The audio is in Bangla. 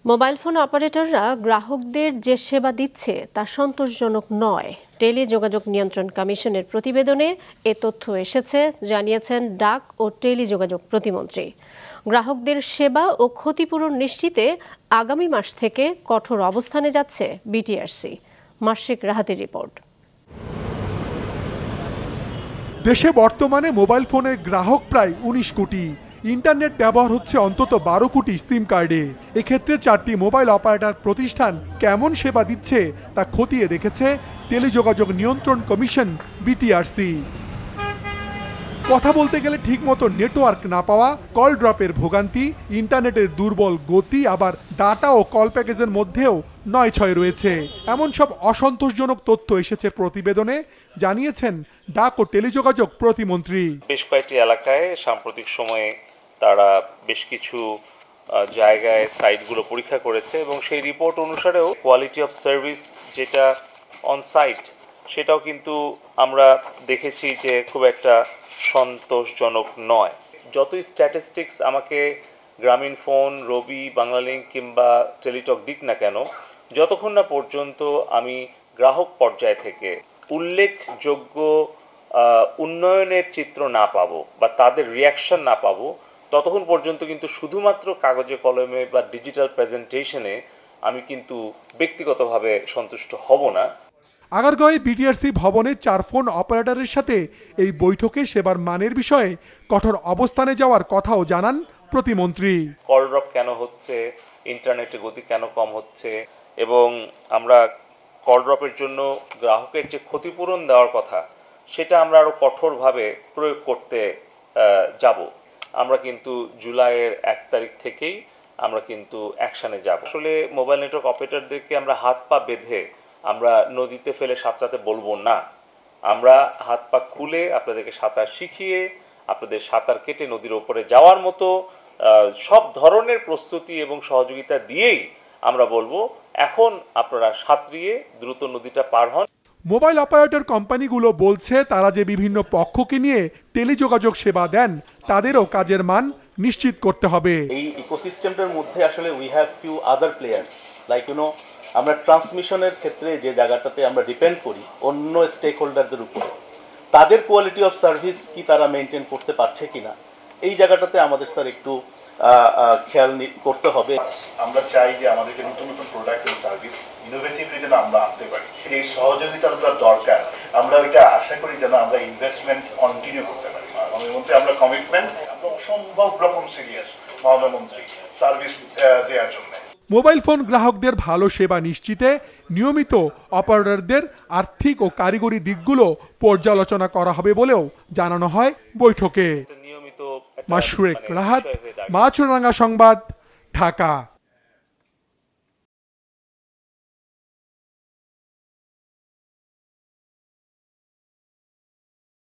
মোবাইল ফোন অপারেটররা গ্রাহকদের যে সেবা দিচ্ছে তা সন্তোষজনক নয়। টেলিযোগাযোগ নিয়ন্ত্রণ কমিশনের প্রতিবেদনে এ তথ্য এসেছে, জানিয়েছেন ডাক ও টেলিযোগাযোগ প্রতিমন্ত্রী। গ্রাহকদের সেবা ও ক্ষতিপূরণ নিশ্চিতে আগামী মাস থেকে কঠোর অবস্থানে যাচ্ছে বিটিআরসি। মাসিক রাহাতের রিপোর্ট। দেশে বর্তমানে মোবাইল ফোনের গ্রাহক প্রায় ১৯ কোটি। ইন্টারনেট ব্যবহার হচ্ছে অন্তত ১২ কোটি সিম কার্ডে। এক্ষেত্রে 4টি মোবাইল অপারেটর প্রতিষ্ঠান কেমন সেবা দিচ্ছে তা খতিয়ে দেখেছে টেলিযোগাযোগ নিয়ন্ত্রণ কমিশন বিটিআরসি। কথা বলতে গেলে ঠিকমতো নেটওয়ার্ক না পাওয়া, কল ড্রপের ভোগান্তি, ইন্টারনেটের দুর্বল গতি, আবার ডাটা ও কল প্যাকেজের মধ্যেও ৯/৬ রয়েছে। এমন সব অসন্তোষজনক তথ্য এসেছে প্রতিবেদনে, জানিয়েছেন ডাক ও টেলিযোগাযোগ প্রতিমন্ত্রী। বেশ কয়েকটি এলাকায় সাম্প্রতিক সময়ে তারা বেশ কিছু জায়গায় সাইটগুলো পরীক্ষা করেছে এবং সেই রিপোর্ট অনুসারেও কোয়ালিটি অফ সার্ভিস যেটা অন সাইট সেটাও কিন্তু আমরা দেখেছি যে খুব একটা সন্তোষজনক নয়। যতই স্ট্যাটিস্টিক্স আমাকে গ্রামীণ ফোন, রবি, বাংলালিংক কিংবা টেলিটক দিক না কেন, যতক্ষণ না পর্যন্ত আমি গ্রাহক পর্যায় থেকে উল্লেখযোগ্য উন্নয়নের চিত্র না পাবো বা তাদের রিয়াকশন না পাবো, ততক্ষণ পর্যন্ত কিন্তু শুধুমাত্র কাগজে কলমে বা ডিজিটাল প্রেজেন্টেশনে আমি কিন্তু ব্যক্তিগতভাবে সন্তুষ্ট হব না। আগারগাঁওয়ে বিটিআরসি ভবনে 4 ফোন অপারেটরের সাথে এই বৈঠকে সেবার মানের বিষয়ে কঠোর অবস্থানে যাওয়ার কথাও জানান প্রতিমন্ত্রী। কল ড্রপ কেন হচ্ছে, ইন্টারনেটের গতি কেন কম হচ্ছে, এবং আমরা কল ড্রপের জন্য গ্রাহকের যে ক্ষতিপূরণ দেওয়ার কথা সেটা আমরা আরও কঠোরভাবে প্রয়োগ করতে যাব। আমরা কিন্তু জুলাইয়ের 1 তারিখ থেকেই আমরা কিন্তু অ্যাকশানে যাব। আসলে মোবাইল নেটওয়ার্ক অপারেটরদেরকে আমরা হাত পা বেঁধে আমরা নদীতে ফেলে সাঁতরাতে বলবো না। আমরা হাত পা খুলে আপনাদেরকে সাঁতার শিখিয়ে, আপনাদের সাঁতার কেটে নদীর ওপরে যাওয়ার মতো সব ধরনের প্রস্তুতি এবং সহযোগিতা দিয়েই আমরা বলবো এখন আপনারা সাঁতরিয়ে দ্রুত নদীটা পার হন। মোবাইল অপারেটর কোম্পানিগুলো বলছে তারা যে বিভিন্ন পক্ষকে নিয়ে টেলিযোগাযোগ সেবা দেন তাদেরও কাজের মান নিশ্চিত করতে হবে। এই ইকোসিস্টেমটার মধ্যে আসলে we have few other players like আমরা ট্রান্সমিশনের ক্ষেত্রে যে জায়গাটাতে আমরা ডিপেন্ড করি অন্য স্টেক হোল্ডারদের উপরে, তাদের কোয়ালিটি অফ সার্ভিস কি তারা মেনটেন করতে পারছে কিনা, এই জায়গাটাতে আমাদের স্যার একটু খেয়াল করতে হবে। আমরা চাই যে আমাদেরকে নতুন নতুন প্রোডাক্ট এবং সার্ভিস ইনোভেটিভলি যেন আমরা আনতে পারি, সেই সহযোগিতা দরকার। আমরা ওইটা আশা করি যেন আমরা ইনভেস্টমেন্ট কন্টিনিউ করতে পারি। আমাদের মধ্যে আমরা কমিটমেন্ট, আমরা অসম্ভব রকম সিরিয়াস মাননীয় মন্ত্রী সার্ভিস দেওয়ার জন্য। মোবাইল ফোন গ্রাহকদের ভালো সেবা নিশ্চিতে নিয়মিত অপারেটরদের আর্থিক ও কারিগরি দিকগুলো পর্যালোচনা করা হবে বলেও জানানো হয় বৈঠকে। মাশরুক রাহাত, মাছরাঙা সংবাদ, ঢাকা।